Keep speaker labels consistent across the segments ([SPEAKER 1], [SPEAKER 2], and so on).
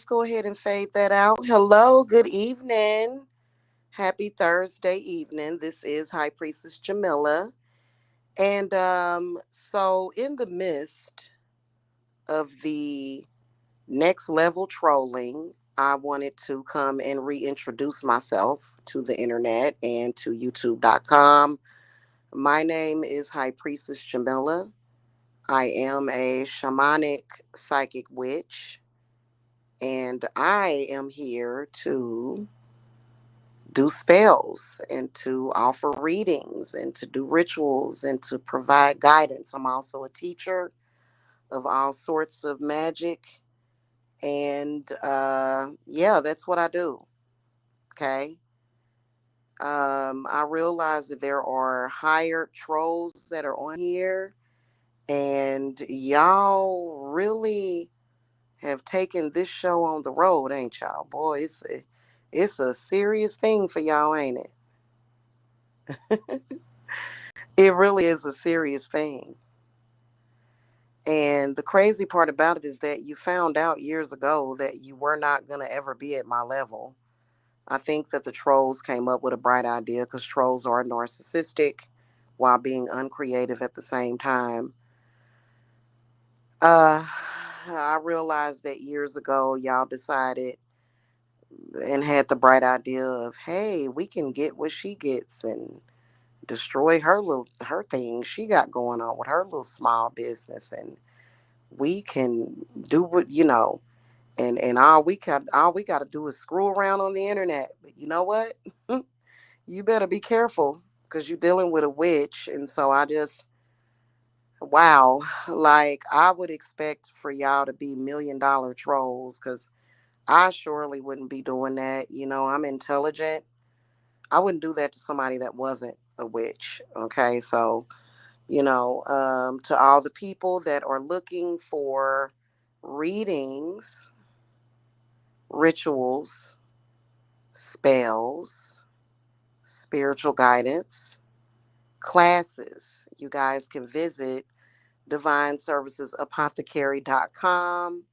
[SPEAKER 1] let's go ahead and fade that out. Hello, good evening. Happy Thursday evening. This is High Priestess Jamila. And so, in the midst of the next level trolling, I wanted to come and reintroduce myself to the internet and to YouTube.com. My name is High Priestess Jamila. I am a shamanic psychic witch, and I am here to do spells and to offer readings and to do rituals and to provide guidance. I'm also a teacher of all sorts of magic. And yeah, that's what I do. Okay. I realize that there are hired trolls that are on here, and y'all really have taken this show on the road, ain't y'all? Boy, it's a serious thing for y'all, ain't it? It really is a serious thing. And the crazy part about it is that you found out years ago that you were not going to ever be at my level. I think that the trolls came up with a bright idea because trolls are narcissistic while being uncreative at the same time. Uh, I realized that years ago, y'all decided and had the bright idea of, hey, we can get what she gets and destroy her thing she got going on with her little small business, and we can do what and all we got to do is screw around on the internet. But you know what? You better be careful because you're dealing with a witch. And so I just, wow, like I would expect for y'all to be $1 million trolls because I surely wouldn't be doing that. I'm intelligent. I wouldn't do that to somebody that wasn't a witch. Okay. So, to all the people that are looking for readings, rituals, spells, spiritual guidance, classes, you guys can visit divineservicesapothecary.com.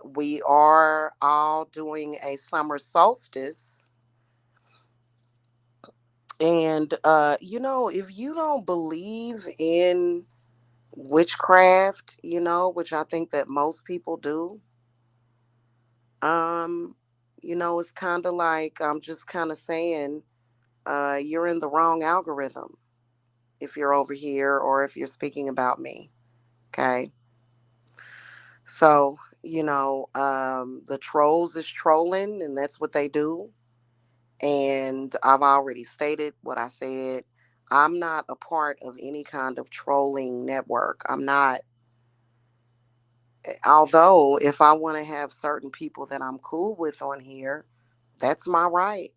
[SPEAKER 1] We are all doing a summer solstice. And, if you don't believe in witchcraft, which I think that most people do, um, it's kind of like I'm just kind of saying, you're in the wrong algorithm if you're over here or if you're speaking about me. Okay. So, the trolls is trolling, and that's what they do. And I've already stated what I said. I'm not a part of any kind of trolling network. I'm not, although if I want to have certain people that I'm cool with on here, that's my right.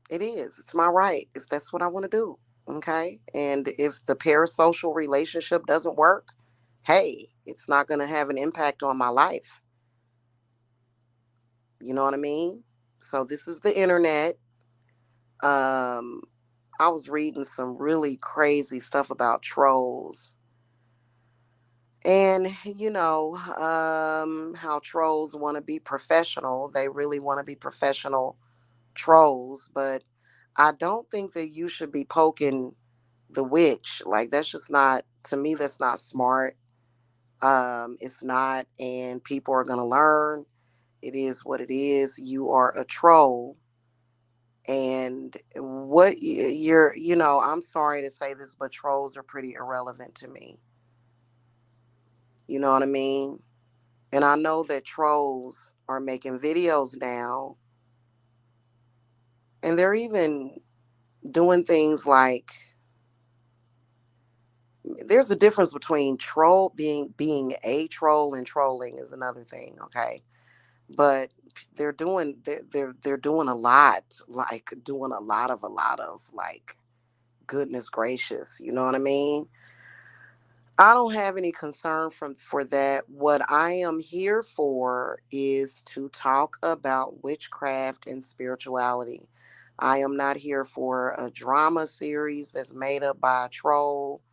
[SPEAKER 1] It is. It's my right if that's what I want to do. Okay. And if the parasocial relationship doesn't work, hey, it's not going to have an impact on my life. You know what I mean? So this is the internet. Um, I was reading some really crazy stuff about trolls. And how trolls want to be professional. They really want to be professional trolls, but I don't think that you should be poking the witch. Like that's just not, to me, that's not smart. It's not, and people are gonna learn. It is what it is. You are a troll, and I'm sorry to say this, but trolls are pretty irrelevant to me. You know what I mean? And I know that trolls are making videos now, and they're even doing things like, there's a difference between troll being a troll and trolling is another thing, okay? But they're doing a lot, like doing a lot of like, goodness gracious, you know what I mean? I don't have any concern for that. What I am here for is to talk about witchcraft and spirituality. I am not here for a drama series that's made up by a troll.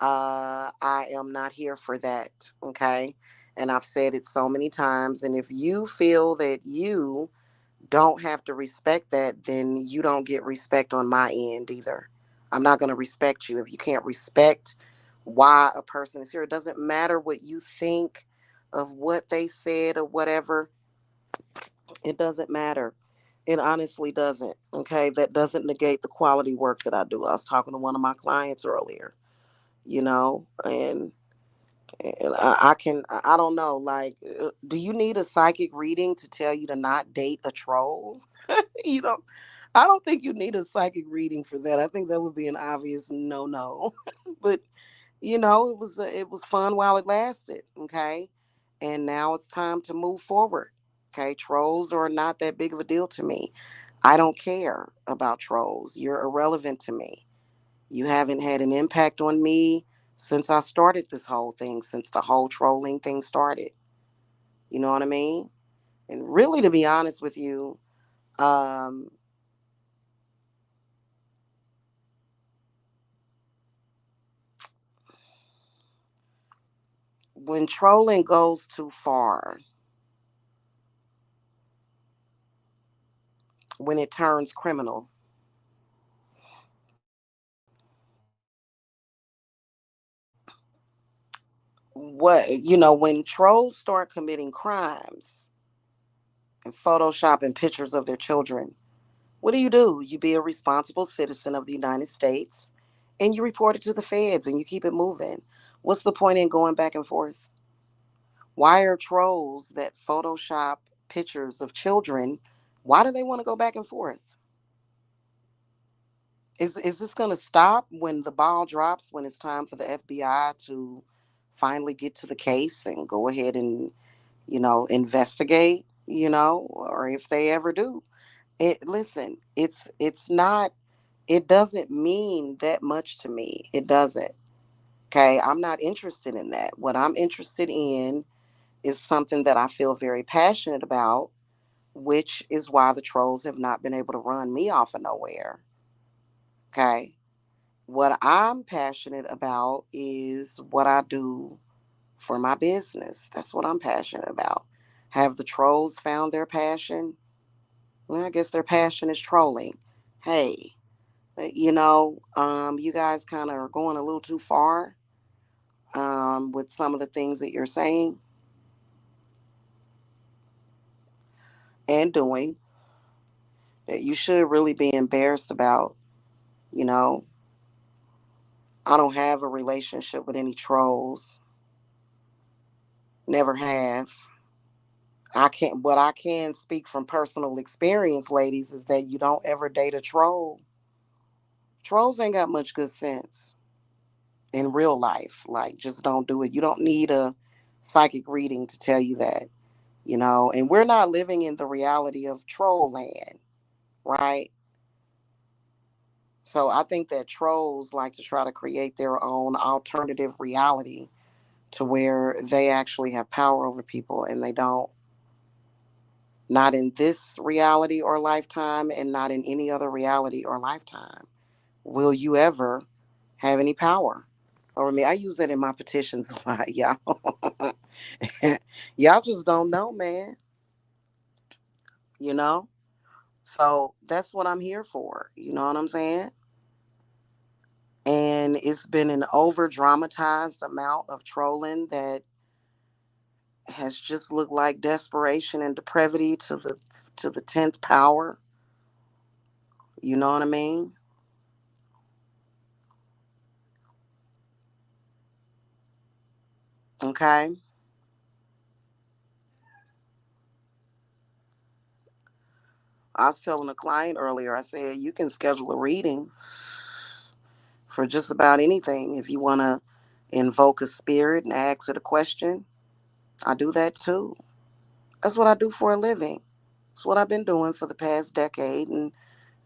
[SPEAKER 1] I am not here for that. Okay. And I've said it so many times. And if you feel that you don't have to respect that, then you don't get respect on my end either. I'm not going to respect you if you can't respect why a person is here. It doesn't matter what you think of what they said or whatever. It doesn't matter. It honestly doesn't. Okay. That doesn't negate the quality work that I do. I was talking to one of my clients earlier, and I don't know, like, do you need a psychic reading to tell you to not date a troll? you don't, I don't think you need a psychic reading for that. I think that would be an obvious no no. But it was fun while it lasted. Okay. And now it's time to move forward. Okay. Trolls are not that big of a deal to me. I don't care about trolls. You're irrelevant to me. You haven't had an impact on me since I started this whole thing, since the whole trolling thing started. You know what I mean? And really, to be honest with you, um, when trolling goes too far, when it turns criminal, when trolls start committing crimes and photoshopping pictures of their children, what do? You be a responsible citizen of the United States and you report it to the feds and you keep it moving. What's the point in going back and forth? Why are trolls that Photoshop pictures of children? Why do they want to go back and forth? Is this going to stop when the ball drops? When it's time for the FBI to finally get to the case and go ahead and investigate? Or if they ever do, listen, it's not. It doesn't mean that much to me. It doesn't. Okay, I'm not interested in that. What I'm interested in is something that I feel very passionate about, which is why the trolls have not been able to run me off of nowhere. Okay. What I'm passionate about is what I do for my business. That's what I'm passionate about. Have the trolls found their passion? Well, I guess their passion is trolling. Hey, you guys kind of are going a little too far with some of the things that you're saying and doing that you should really be embarrassed about. You know, I don't have a relationship with any trolls. Never have. What I can speak from personal experience, ladies, is that you don't ever date a troll. Trolls ain't got much good sense in real life. Like, just don't do it. You don't need a psychic reading to tell you that, and we're not living in the reality of troll land, right? So I think that trolls like to try to create their own alternative reality to where they actually have power over people and they don't. Not in this reality or lifetime, and not in any other reality or lifetime will you ever have any power over me. I use that in my petitions a lot, y'all. Y'all just don't know, man. You know? So that's what I'm here for. You know what I'm saying? And it's been an over dramatized amount of trolling that has just looked like desperation and depravity to the 10th power. You know what I mean? Okay. I was telling a client earlier, I said, you can schedule a reading for just about anything. If you want to invoke a spirit and ask it a question, I do that too. That's what I do for a living. It's what I've been doing for the past decade, and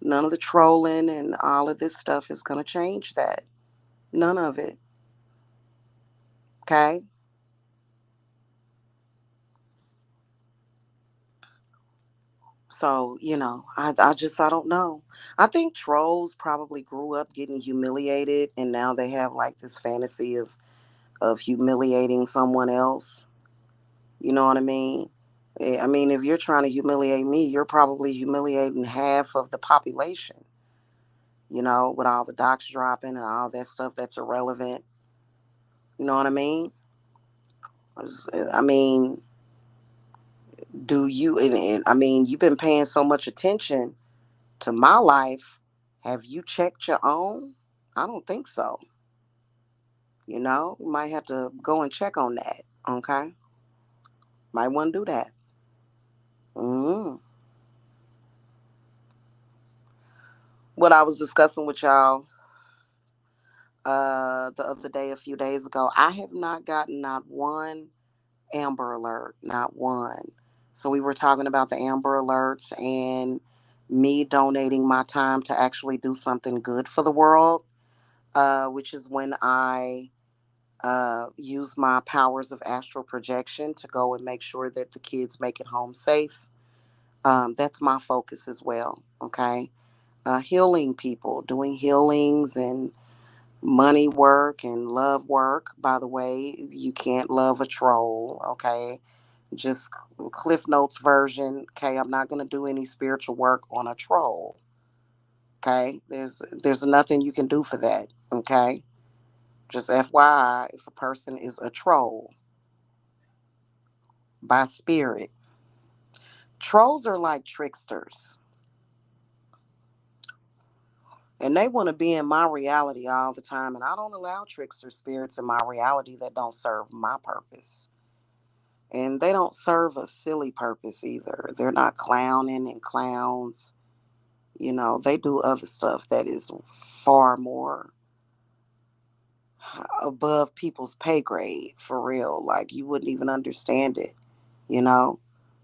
[SPEAKER 1] none of the trolling and all of this stuff is going to change that. None of it. Okay. So, I don't know. I think trolls probably grew up getting humiliated and now they have like this fantasy of humiliating someone else. You know what I mean? I mean, if you're trying to humiliate me, you're probably humiliating half of the population, with all the docs dropping and all that stuff that's irrelevant. You know what I mean? I mean, do you, I mean, you've been paying so much attention to my life. Have you checked your own? I don't think so. You might have to go and check on that. Okay. Might want to do that. mm What I was discussing with y'all the other day, a few days ago, I have not gotten not one Amber Alert, not one. So we were talking about the Amber Alerts and me donating my time to actually do something good for the world, which is when I use my powers of astral projection to go and make sure that the kids make it home safe. That's my focus as well. Okay. Healing people, doing healings and money work and love work. By the way, you can't love a troll. Okay. Just Cliff Notes version. Okay. I'm not going to do any spiritual work on a troll. Okay. There's nothing you can do for that. Okay. Just FYI, if a person is a troll by spirit, trolls are like tricksters. And they want to be in my reality all the time. And I don't allow trickster spirits in my reality that don't serve my purpose. And they don't serve a silly purpose either. They're not clowning and clowns. They do other stuff that is far more above people's pay grade, for real. Like, you wouldn't even understand it. You know,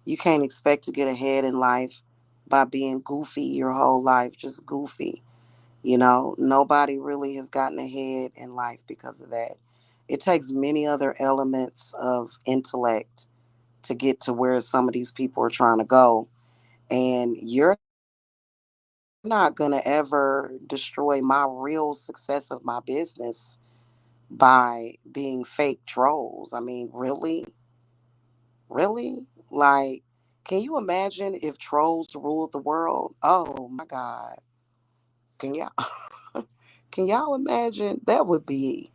[SPEAKER 1] you can't expect to get ahead in life by being goofy your whole life, just goofy. Nobody really has gotten ahead in life because of that. It takes many other elements of intellect to get to where some of these people are trying to go. And you're not going to ever destroy my real success of my business by being fake trolls. I mean, really? Really? Like, can you imagine if trolls ruled the world? Oh my God. Can y'all can y'all imagine? That would be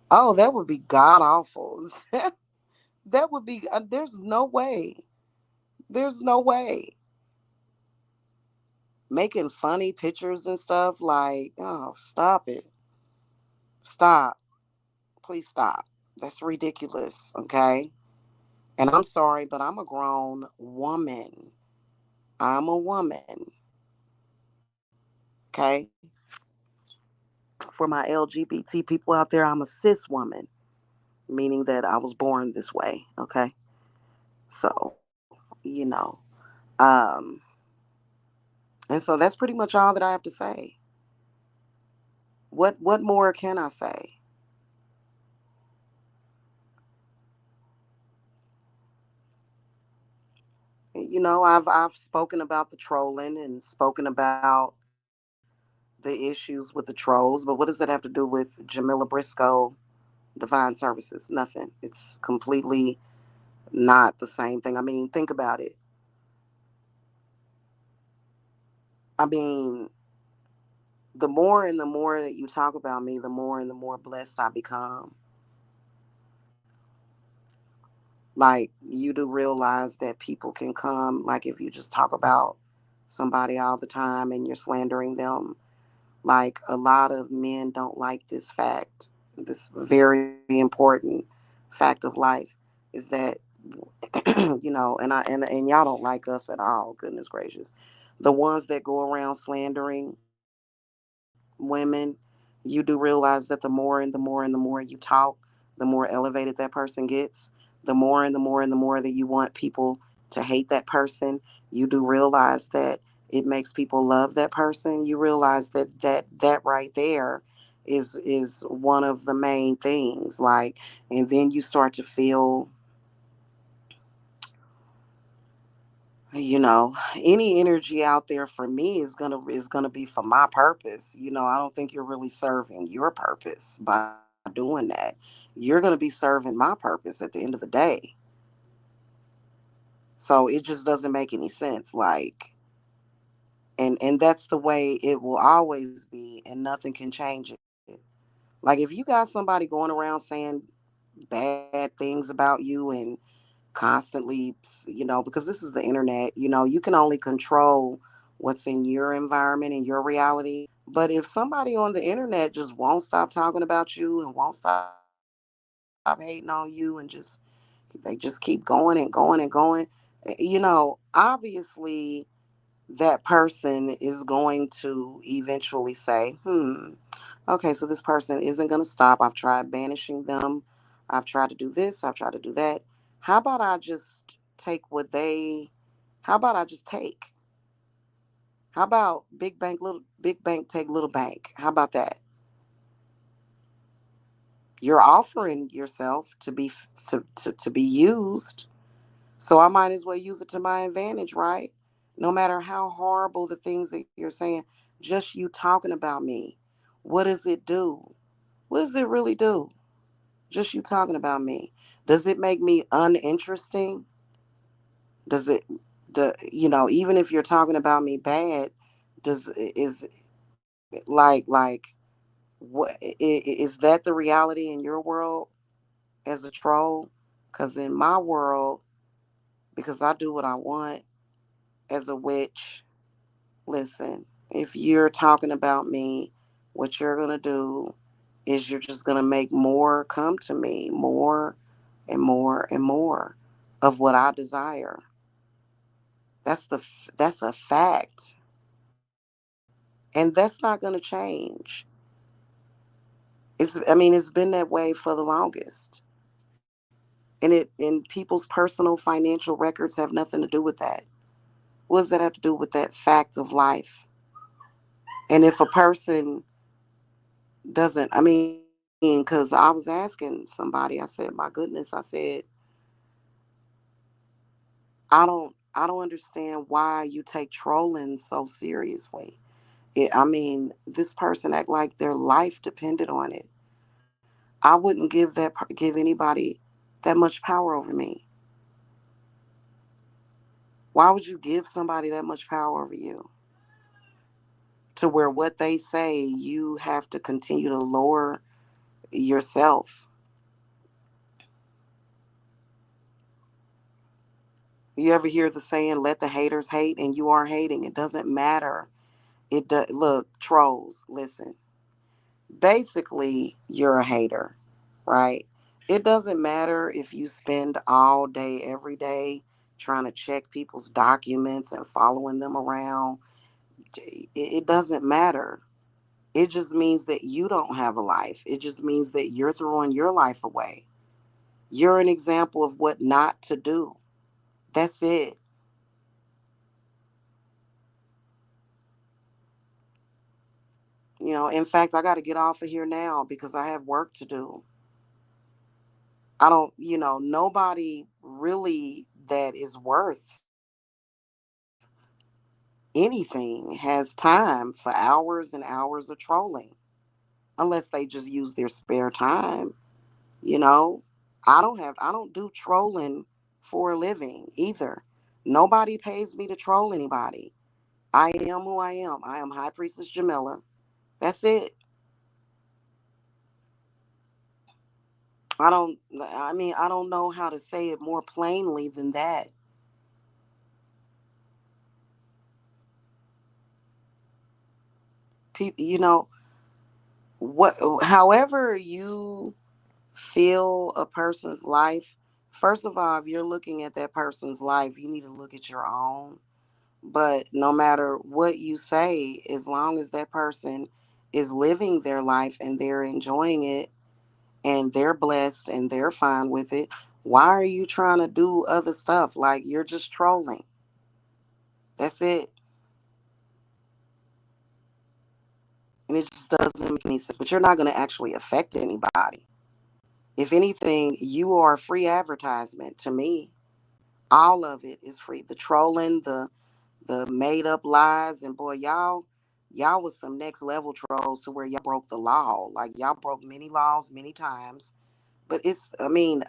[SPEAKER 1] god awful. That would be there's no way. There's no way. Making funny pictures and stuff like, oh, stop it. Stop. Please stop. That's ridiculous, okay? And I'm sorry, but I'm a grown woman. I'm a woman, okay? For my LGBT people out there, I'm a cis woman, meaning that I was born this way, okay? So, um, and so that's pretty much all that I have to say. What more can I say? I've spoken about the trolling and spoken about the issues with the trolls, but what does that have to do with Jamila Briscoe Divine Services? Nothing. It's completely not the same thing. I mean, think about it. I mean, the more and the more that you talk about me, the more and the more blessed I become. Like, you do realize that people can come, like, if you just talk about somebody all the time and you're slandering them. Like, a lot of men don't like this fact, this very important fact of life, is that and y'all don't like us at all. Goodness gracious, the ones that go around slandering women, you do realize that the more and the more and the more you talk, the more elevated that person gets. The more and the more and the more that you want people to hate that person, you do realize that it makes people love that person. You realize that right there is one of the main things. Like, and then you start to feel Any energy out there for me is gonna be for my purpose. I don't think you're really serving your purpose by doing that. You're gonna be serving my purpose at the end of the day. So it just doesn't make any sense. And that's the way it will always be, and nothing can change it. Like if you got somebody going around saying bad things about you and constantly, because this is the internet, you can only control what's in your environment and your reality. But if somebody on the internet just won't stop talking about you and won't stop hating on you and they just keep going and going and going, obviously that person is going to eventually say, okay, so this person isn't going to stop. I've tried banishing them. I've tried to do this. I've tried to do that. How about I just take what they, how about I just take? How about big bank take little bank? How about that? You're offering yourself to be used. So I might as well use it to my advantage, right? No matter how horrible the things that you're saying, just you talking about me. What does it do? What does it really do? Just you talking about me. Does it make me uninteresting? Does it even if you're talking about me bad, does is what is that the reality in your world as a troll? Cuz in my world, because I do what I want as a witch, listen, if you're talking about me, what you're going to do is you're just going to make more come to me, more and more and more of what I desire. That's a fact. And that's not going to change. It's been that way for the longest. And people's personal financial records have nothing to do with that. What does that have to do with that fact of life? And if a person doesn't, because I was asking somebody, I said, my goodness, I said, I don't understand why you take trolling so seriously. This person act like their life depended on it. I wouldn't give anybody that much power over me. Why would you give somebody that much power over you? To where what they say, you have to continue to lower yourself. You ever hear the saying, let the haters hate, and you are hating? It doesn't matter. Look, trolls, listen. Basically, you're a hater, right? It doesn't matter if you spend all day, every day, trying to check people's documents and following them around. It doesn't matter. It just means that you don't have a life. It just means that you're throwing your life away. You're an example of what not to do. That's it. In fact, I got to get off of here now because I have work to do. I don't, nobody really that is worth anything has time for hours and hours of trolling unless they just use their spare time, you know. I don't do trolling for a living either. Nobody pays me to troll anybody. I am who I am. I am High Priestess Jamila. That's it. I don't know how to say it more plainly than that. People, what however you feel a person's life, first of all, if you're looking at that person's life, you need to look at your own. But no matter what you say, as long as that person is living their life and they're enjoying it and they're blessed and they're fine with it, why are you trying to do other stuff? Like, you're just trolling. That's it. And it just doesn't make any sense. But you're not going to actually affect anybody. If anything, you are free advertisement to me. All of it is free. The trolling, the made up lies, and boy, y'all was some next level trolls to where y'all broke the law. Like y'all broke many laws many times. But it's, I mean,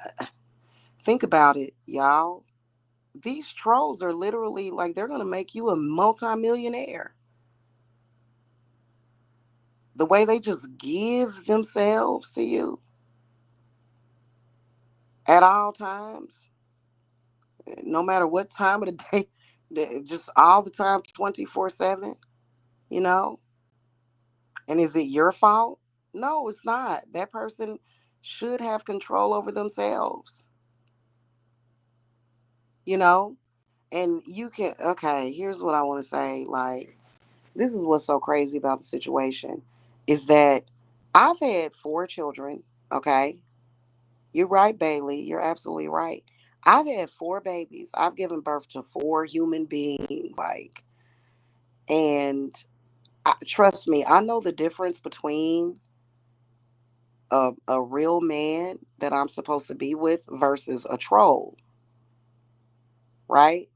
[SPEAKER 1] think about it, y'all. These trolls are literally like they're gonna make you a multimillionaire. The way they just give themselves to you at all times, no matter what time of the day, just all the time, 24/7. You know, and is it your fault? No, it's not. That person should have control over themselves, you know? And you can, okay, here's what I want to say. Like, this is what's so crazy about the situation is that I've had four children, okay? You're right, Bailey. You're absolutely right. I've had four babies. I've given birth to four human beings, like, and trust me, I know the difference between a real man that I'm supposed to be with versus a troll, right?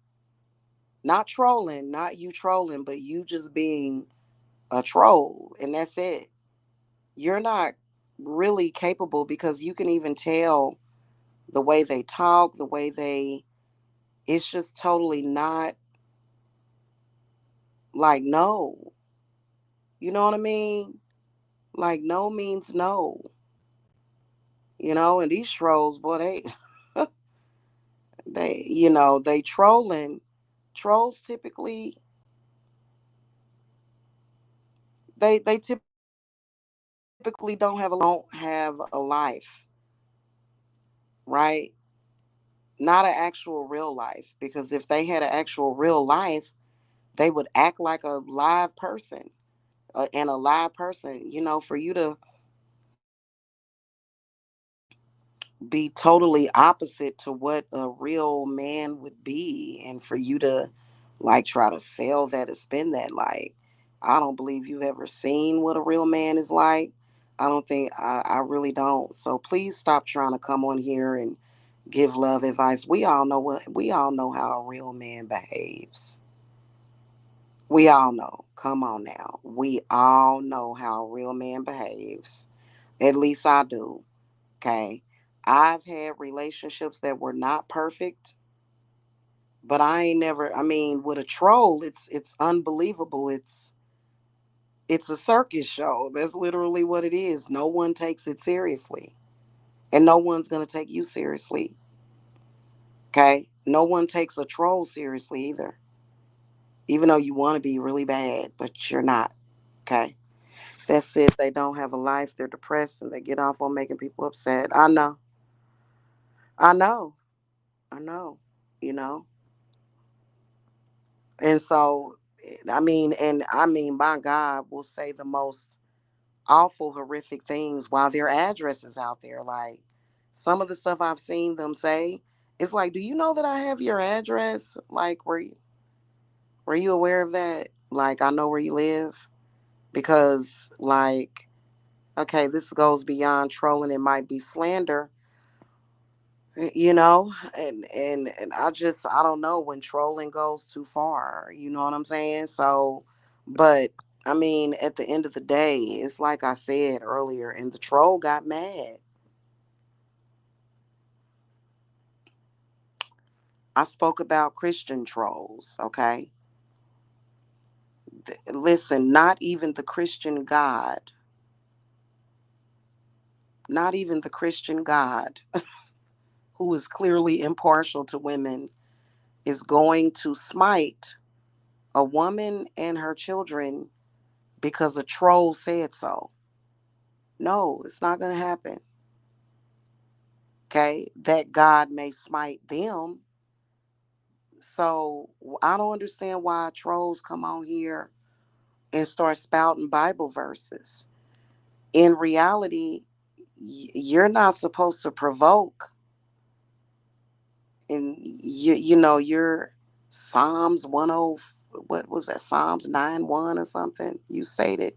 [SPEAKER 1] Not trolling, not you trolling, but you just being a troll, and that's it. You're not really capable because you can even tell the way they talk, the way they, it's just totally not like no. You know what I mean? Like no means no. And these trolls, boy, they trolling. Trolls typically they typically don't have a life, right? Not an actual real life. Because if they had an actual real life, they would act like a live person. And a live person, for you to be totally opposite to what a real man would be, and for you to like try to sell that or spin that, like, I don't believe you've ever seen what a real man is like. I don't think I really don't. So please stop trying to come on here and give love advice. We all know how a real man behaves. We all know. Come on now. We all know how a real man behaves. At least I do. Okay. I've had relationships that were not perfect, but I ain't never, I mean, with a troll, it's unbelievable. It's a circus show. That's literally what it is. No one takes it seriously. And no one's going to take you seriously. Okay? No one takes a troll seriously either. Even though you want to be really bad, but you're not. Okay? That's it. They don't have a life. They're depressed and they get off on making people upset. I know. I know. I know. You know. And so, I mean, my God will say the most awful, horrific things while their address is out there. Like some of the stuff I've seen them say, it's like, do you know that I have your address? Like, were you aware of that? Like, I know where you live because, like, okay, this goes beyond trolling. It might be slander, and I don't know when trolling goes too far, you know what I'm saying? So, but I mean, at the end of the day, it's like I said earlier, and the troll got mad. I spoke about Christian trolls, okay? Listen, not even the Christian God, not even the Christian God, who is clearly impartial to women, is going to smite a woman and her children because a troll said so. No, it's not going to happen. Okay. That God may smite them. So I don't understand why trolls come on here and start spouting Bible verses. In reality, you're not supposed to provoke. And you're Psalms 10, what was that? Psalms 9:1 or something you stated.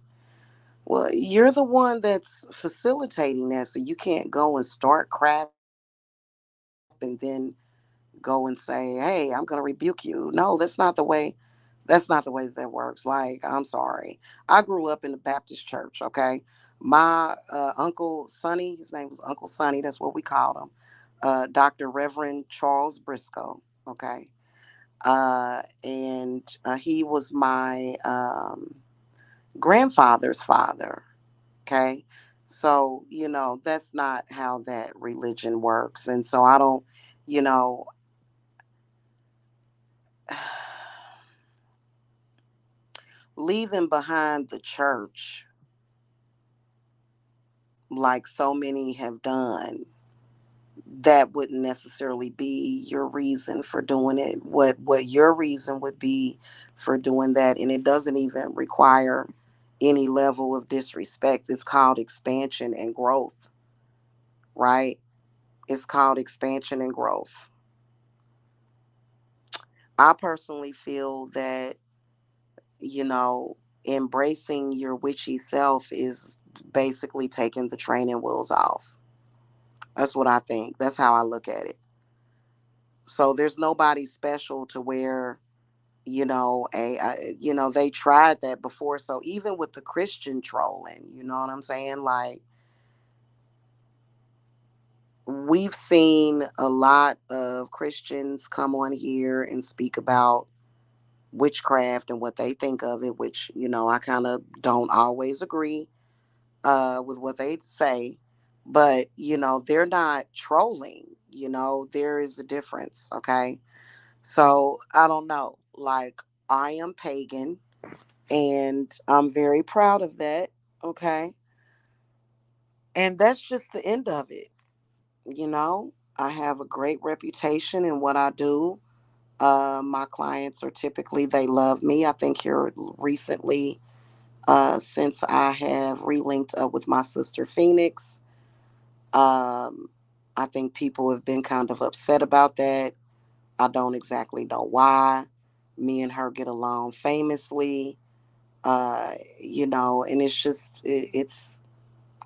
[SPEAKER 1] Well, you're the one that's facilitating that, so you can't go and start crap and then go go and say, "Hey, I'm going to rebuke you." No, that's not the way. That's not the way that works. Like, I'm sorry. I grew up in the Baptist church. Okay, my uncle Sonny, his name was Uncle Sonny. That's what we called him. Dr. Reverend Charles Briscoe. Okay, and he was my grandfather's father. Okay. So, that's not how that religion works. And so I don't, you know, leaving behind the church like so many have done, that wouldn't necessarily be your reason for doing it. What your reason would be for doing that, and it doesn't even require any level of disrespect. It's called expansion and growth, right? It's called expansion and growth. I personally feel that, you know, embracing your witchy self is basically taking the training wheels off. That's what I think. That's how I look at it. So there's nobody special to where, they tried that before. So even with the Christian trolling, you know what I'm saying? Like, we've seen a lot of Christians come on here and speak about witchcraft and what they think of it, which, I kind of don't always agree with what they say. But, they're not trolling. There is a difference. Okay. So I don't know. Like, I am pagan and I'm very proud of that. Okay. And that's just the end of it. I have a great reputation in what I do. My clients are typically, they love me. I think here recently, since I have relinked up with my sister Phoenix, um, I think people have been kind of upset about that. I don't exactly know why. Me and her get along famously, and it's just, it's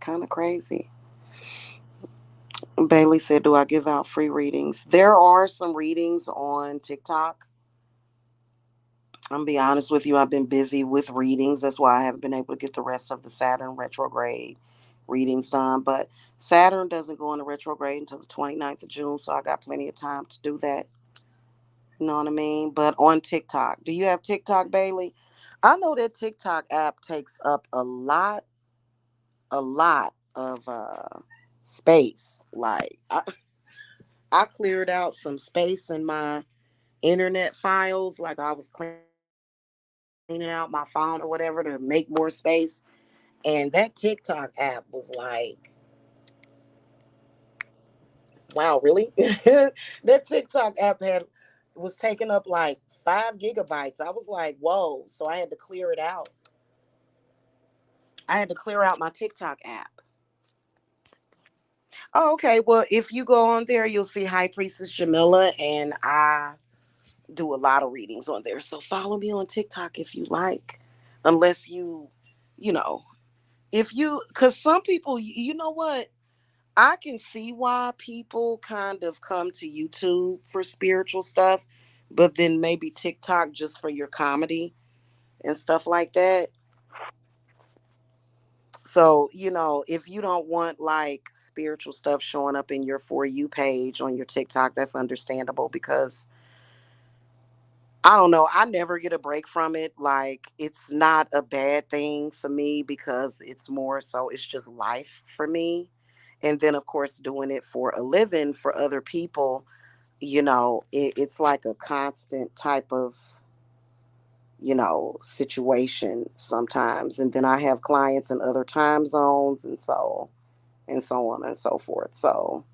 [SPEAKER 1] kind of crazy. Bailey said, "Do I give out free readings?" There are some readings on TikTok. I'm gonna be honest with you, I've been busy with readings. That's why I haven't been able to get the rest of the Saturn retrograde readings done. But Saturn doesn't go into retrograde until the 29th of June, so I got plenty of time to do that. You know what I mean? But on TikTok, do you have TikTok, Bailey? I know that TikTok app takes up a lot of space. Like, I cleared out some space in my internet files, like I was cleaning out my phone or whatever to make more space. And that TikTok app was like, wow, really? That TikTok app was taking up like 5 gigabytes. I was like, whoa. So I had to clear it out. I had to clear out my TikTok app. Oh, okay. Well, if you go on there, you'll see High Priestess Jamila, and I do a lot of readings on there. So follow me on TikTok if you like. Unless you know, if you, because some people, you know what? I can see why people kind of come to YouTube for spiritual stuff, but then maybe TikTok just for your comedy and stuff like that. So, if you don't want like spiritual stuff showing up in your For You page on your TikTok, that's understandable because I don't know. I never get a break from it. Like, it's not a bad thing for me because it's more so, it's just life for me. And then, of course, doing it for a living for other people, it's like a constant type of, situation sometimes. And then I have clients in other time zones and so on and so forth. So,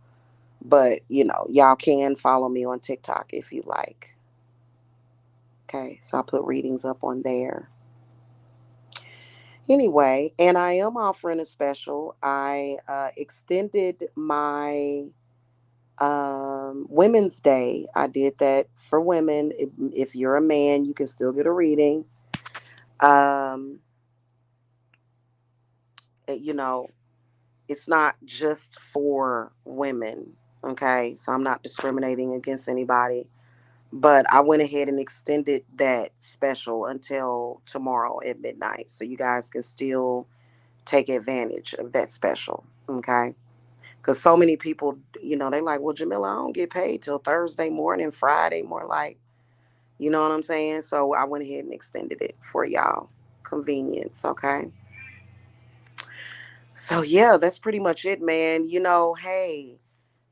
[SPEAKER 1] but, y'all can follow me on TikTok if you like. Okay, so I put readings up on there. Anyway, and I am offering a special. I extended my Women's Day. I did that for women. If you're a man, you can still get a reading. Um, you know, it's not just for women. Okay, so I'm not discriminating against anybody. But I went ahead and extended that special until tomorrow at midnight. So you guys can still take advantage of that special. Okay. Because so many people, they like, well, Jamila, I don't get paid till Thursday morning, Friday, more like, you know what I'm saying? So I went ahead and extended it for y'all. Convenience. Okay. So yeah, that's pretty much it, man. Hey,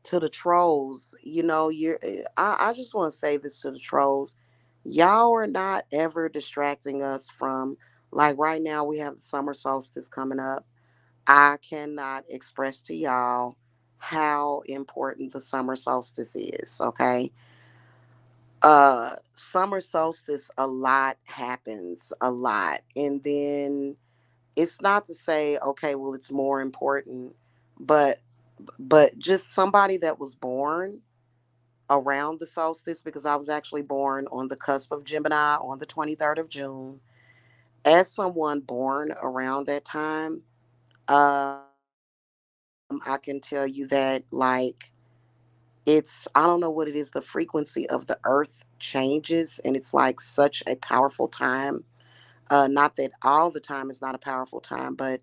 [SPEAKER 1] to the trolls, I just want to say this to the trolls. Y'all are not ever distracting us from, like, right now we have the summer solstice coming up. I cannot express to y'all how important the summer solstice is, okay? Summer solstice, a lot happens, a lot. And then it's not to say, okay, well, it's more important, but just somebody that was born around the solstice, because I was actually born on the cusp of Gemini on the 23rd of June. As someone born around that time, I can tell you that, like, I don't know what it is, the frequency of the earth changes, and it's like such a powerful time. Not that all the time is not a powerful time, but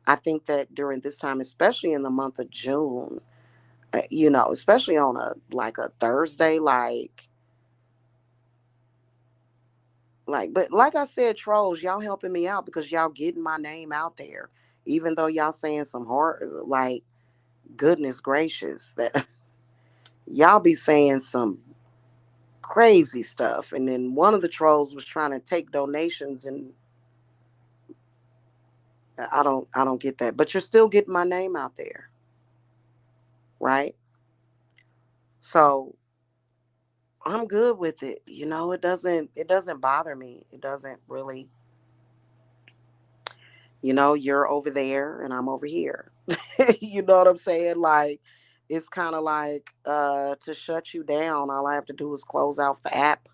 [SPEAKER 1] I think that during this time, especially in the month of June, especially on a Thursday, but like I said, trolls, y'all helping me out because y'all getting my name out there, even though y'all saying some hard, like, goodness gracious, that y'all be saying some crazy stuff. And then one of the trolls was trying to take donations, and I don't get that. But you're still getting my name out there, right? So I'm good with it. It doesn't bother me. It doesn't really. You're over there and I'm over here. You know what I'm saying? Like, it's kind of like, to shut you down, all I have to do is close off the app.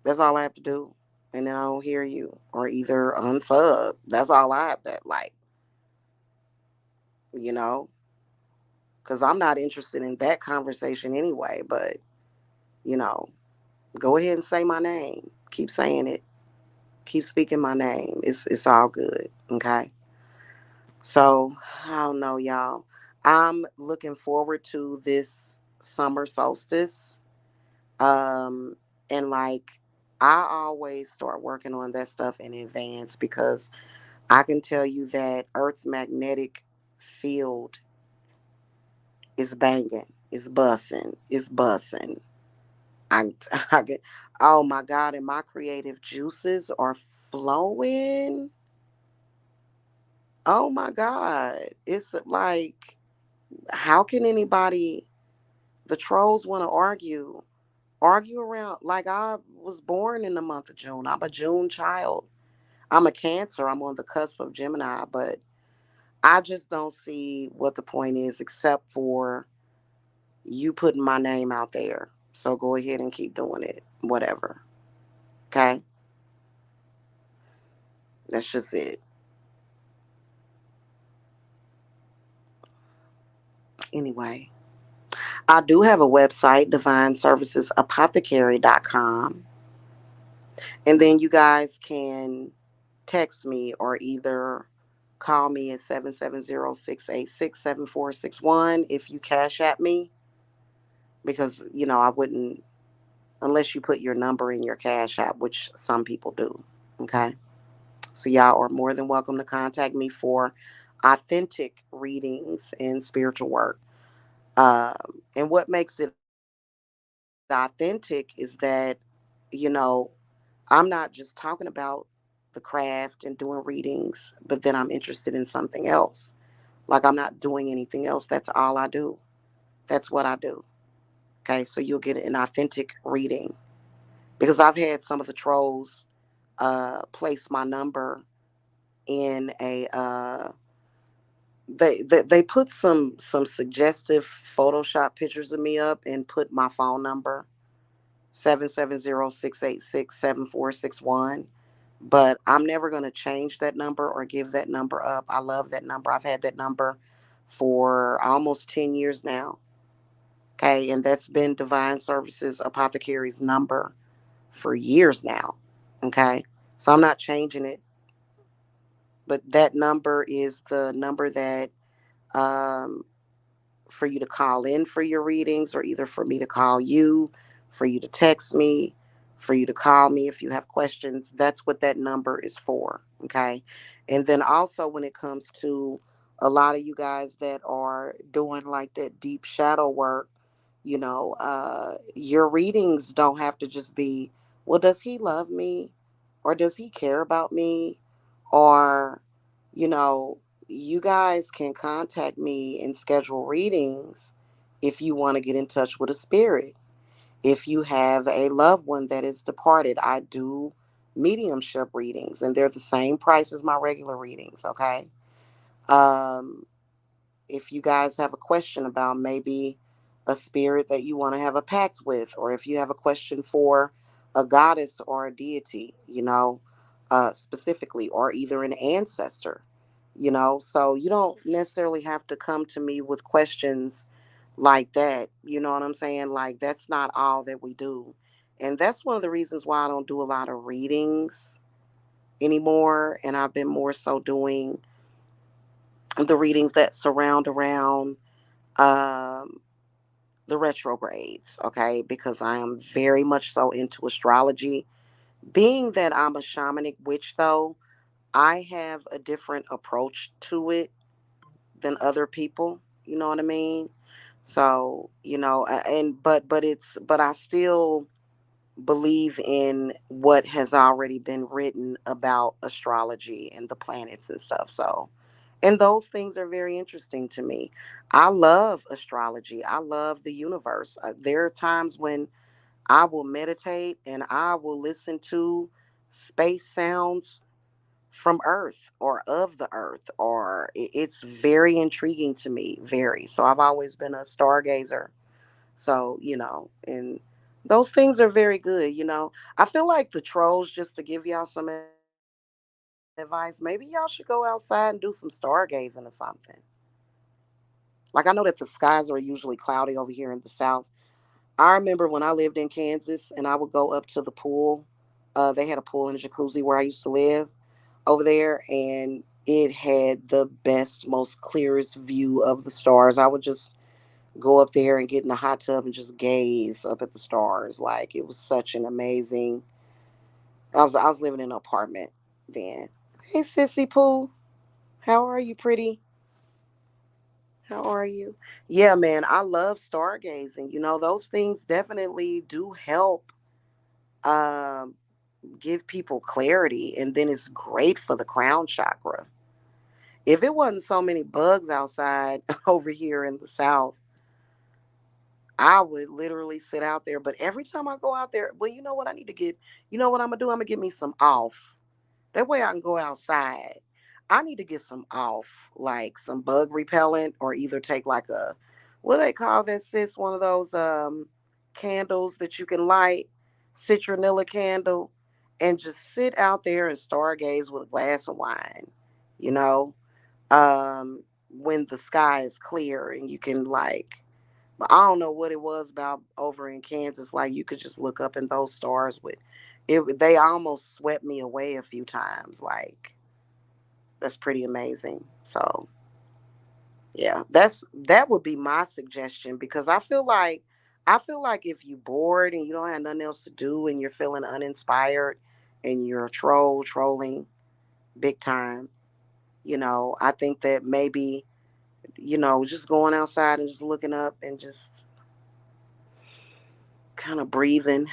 [SPEAKER 1] That's all I have to do. And then I don't hear you, or either unsub. That's all I have to, like, you know, because I'm not interested in that conversation anyway. But, you know, go ahead and say my name. Keep saying it. Keep speaking my name. It's all good. Okay. So I don't know, y'all. I'm looking forward to this summer solstice. Um, and like, I always start working on that stuff in advance because I can tell you that Earth's magnetic field is banging, is bussing, is bussing. I, I get, oh my God, and my creative juices are flowing. Oh my God. It's like, how can anybody, the trolls, want to argue around? Like, I was born in the month of June. I'm a June child. I'm a Cancer. I'm on the cusp of Gemini, but I just don't see what the point is, except for you putting my name out there. So go ahead and keep doing it. Whatever. Okay? That's just it. Anyway, I do have a website, divineservicesapothecary.com. And then you guys can text me or either call me at 770-686-7461 if you cash at me, because I wouldn't, unless you put your number in your cash app, which some people do. Okay. So y'all are more than welcome to contact me for authentic readings and spiritual work. And what makes it authentic is that, you know, I'm not just talking about the craft and doing readings, but then I'm interested in something else. Like, I'm not doing anything else. That's all I do. That's what I do. Okay, so you'll get an authentic reading, because I've had some of the trolls place my number in a they put some suggestive Photoshop pictures of me up and put my phone number 770-686-7461. But I'm never going to change that number or give that number up. I love that number. I've had that number for almost 10 years now. Okay. And that's been Divine Services Apothecary's number for years now. Okay. So I'm not changing it, but that number is the number that um, for you to call in for your readings, or either for me to call you, for you to text me, for you to call me if you have questions. That's what that number is for. Okay. And then also, when it comes to a lot of you guys that are doing like that deep shadow work, your readings don't have to just be, well, does he love me? Or does he care about me? Or, you know, you guys can contact me and schedule readings if you want to get in touch with a spirit. If you have a loved one that is departed, I do mediumship readings, and they're the same price as my regular readings. Okay. Um, if you guys have a question about maybe a spirit that you want to have a pact with, or if you have a question for a goddess or a deity, specifically, or either an ancestor, so you don't necessarily have to come to me with questions like that. You know what I'm saying? Like, that's not all that we do. And that's one of the reasons why I don't do a lot of readings anymore. And I've been more so doing the readings that surround around um, the retrogrades, okay? Because I am very much so into astrology. Being that I'm a shamanic witch, though, I have a different approach to it than other people. You know what I mean? So, but I still believe in what has already been written about astrology and the planets and stuff. So, and those things are very interesting to me. I love astrology. I love the universe. There are times when I will meditate and I will listen to space sounds from Earth or of the Earth, or it's very intriguing to me. Very. So I've always been a stargazer. So, and those things are very good. I feel like the trolls, just to give y'all some advice, maybe y'all should go outside and do some stargazing or something. Like, I know that the skies are usually cloudy over here in the South. I remember when I lived in Kansas and I would go up to the pool. They had a pool and a jacuzzi where I used to live over there, and it had the best, most clearest view of the stars. I would just go up there and get in the hot tub and just gaze up at the stars. Like, it was such an amazing. I was living in an apartment then. Hey, Sissy Pooh, how are you, pretty? How are you? Yeah, man, I love stargazing. Those things definitely do help um, give people clarity, and then it's great for the crown chakra. If it wasn't so many bugs outside over here in the South, I would literally sit out there. But every time I go out there, well, you know what I need to get? You know what I'm gonna do? I'm gonna get me some off. That way I can go outside. I need to get some off, like some bug repellent, or either take like a, what do they call that, sis? One of those candles that you can light, citronella candle, and just sit out there and stargaze with a glass of wine. You know, when the sky is clear and you can, like, but I don't know what it was about over in Kansas. Like, you could just look up and those stars would, it. They almost swept me away a few times. Like, that's pretty amazing. So yeah, that would be my suggestion, because I feel like if you bored and you don't have nothing else to do and you're feeling uninspired and you're trolling big time, I think that maybe, just going outside and just looking up and just kind of breathing.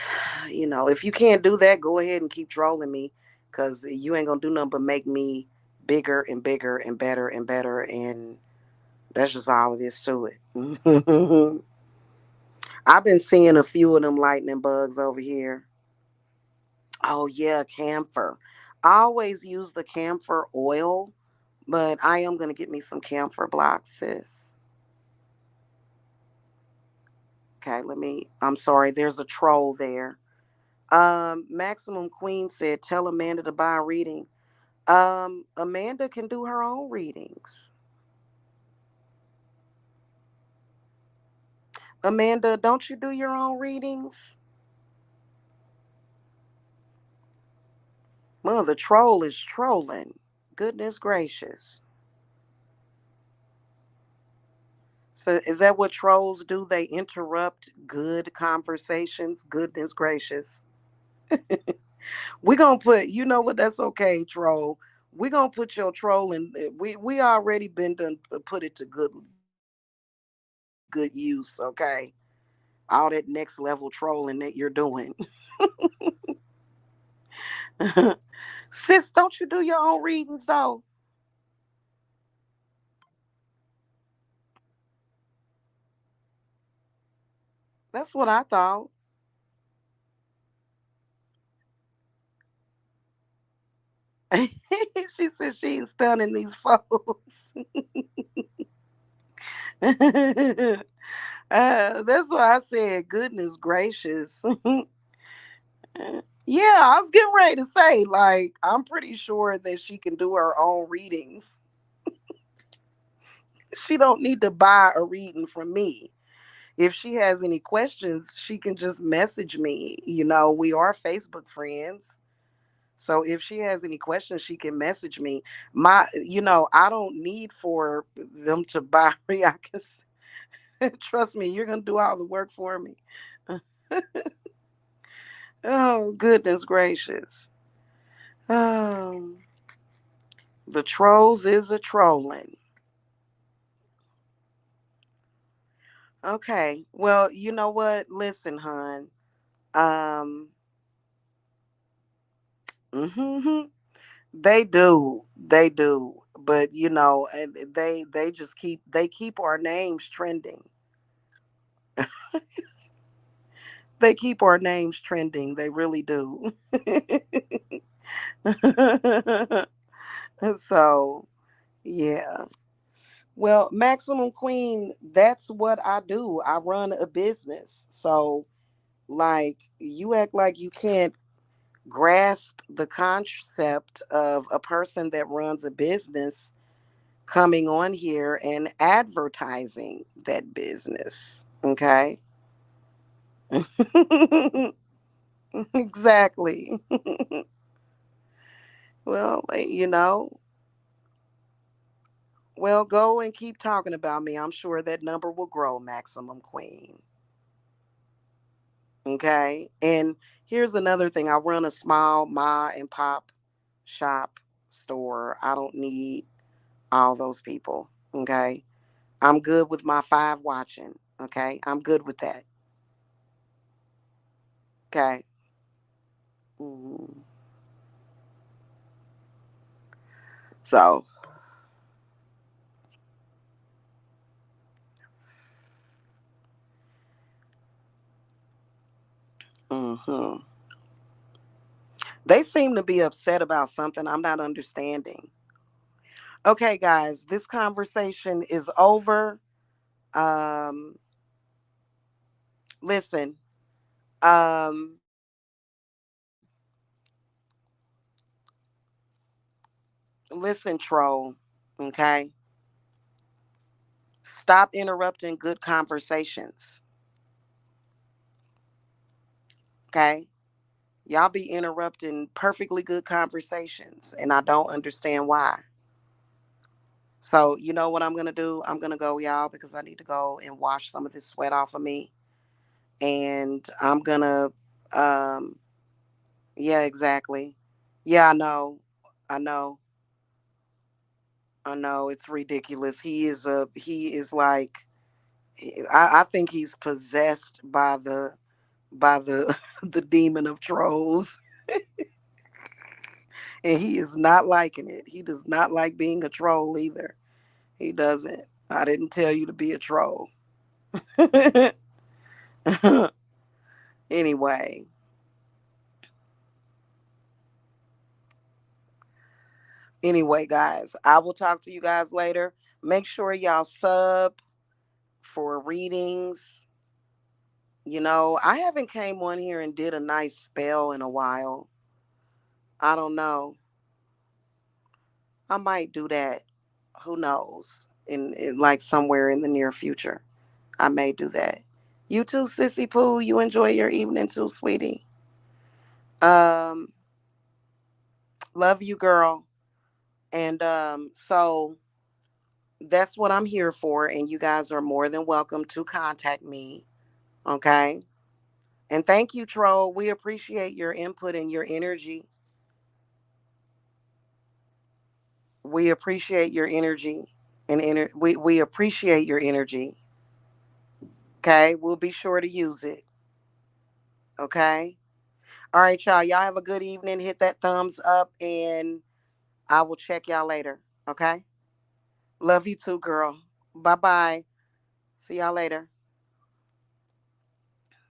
[SPEAKER 1] If you can't do that, go ahead and keep trolling me, because you ain't gonna do nothing but make me bigger and bigger and better and better. And that's just all it is to it. I've been seeing a few of them lightning bugs over here. Oh, yeah, camphor. I always use the camphor oil, but I am gonna get me some camphor blocks, sis. Okay, I'm sorry, there's a troll there. Maximum Queen said, tell Amanda to buy a reading. Amanda can do her own readings. Amanda, don't you do your own readings? Well, the troll is trolling. Goodness gracious. So is that what trolls do? They interrupt good conversations. Goodness gracious. We gonna put, you know what? That's okay, troll. We gonna put your troll in. We already been done put it to good use. Okay, all that next level trolling that you're doing. Sis, don't you do your own readings though? That's what I thought. She said she's stunning these folks. That's why I said, goodness gracious. Yeah, I was getting ready to say, like, I'm pretty sure that she can do her own readings. She don't need to buy a reading from me. If she has any questions, she can just message me. We are Facebook friends. So if she has any questions, she can message me. I don't need for them to buy me. I can trust me, you're gonna do all the work for me. Oh, goodness gracious. Um, the trolls is a trolling. Okay. Well, you know what? Listen, hon. Um, mhm, they do. They do. But and they just keep our names trending. They keep our names trending. They really do. So, yeah. Well, Maximum Queen, that's what I do. I run a business. So, like, you act like you can't grasp the concept of a person that runs a business coming on here and advertising that business. Okay. Exactly. Well, well, go and keep talking about me. I'm sure that number will grow, Maximum Queen. Okay. And here's another thing, I run a small ma and pop shop store. I don't need all those people. Okay. I'm good with my five watching. Okay. I'm good with that. Okay. Mhm. So, mhm. They seem to be upset about something I'm not understanding. Okay, guys, this conversation is over. Um, Listen, um, listen, troll. Okay, stop interrupting good conversations. Okay, y'all be interrupting perfectly good conversations, and I don't understand why. So, you know what I'm gonna do? I'm gonna go, y'all, because I need to go and wash some of this sweat off of me, and I'm gonna, yeah, exactly. Yeah, I know. I know. I know. It's ridiculous. He is like, I think he's possessed by the the demon of trolls, and he is not liking it. He does not like being a troll either. He doesn't. I didn't tell you to be a troll. Anyway, guys, I will talk to you guys later. Make sure y'all sub for readings. I haven't came on here and did a nice spell in a while. I don't know. I might do that. Who knows? In like somewhere in the near future, I may do that. You too, Sissy Pooh. You enjoy your evening too, sweetie. Um, love you, girl. And so that's what I'm here for. And you guys are more than welcome to contact me. Okay. And thank you, Troll. We appreciate your input and your energy. We appreciate your energy we appreciate your energy. Okay. We'll be sure to use it. Okay. All right, y'all. Y'all have a good evening. Hit that thumbs up and I will check y'all later. Okay. Love you too, girl. Bye bye. See y'all later.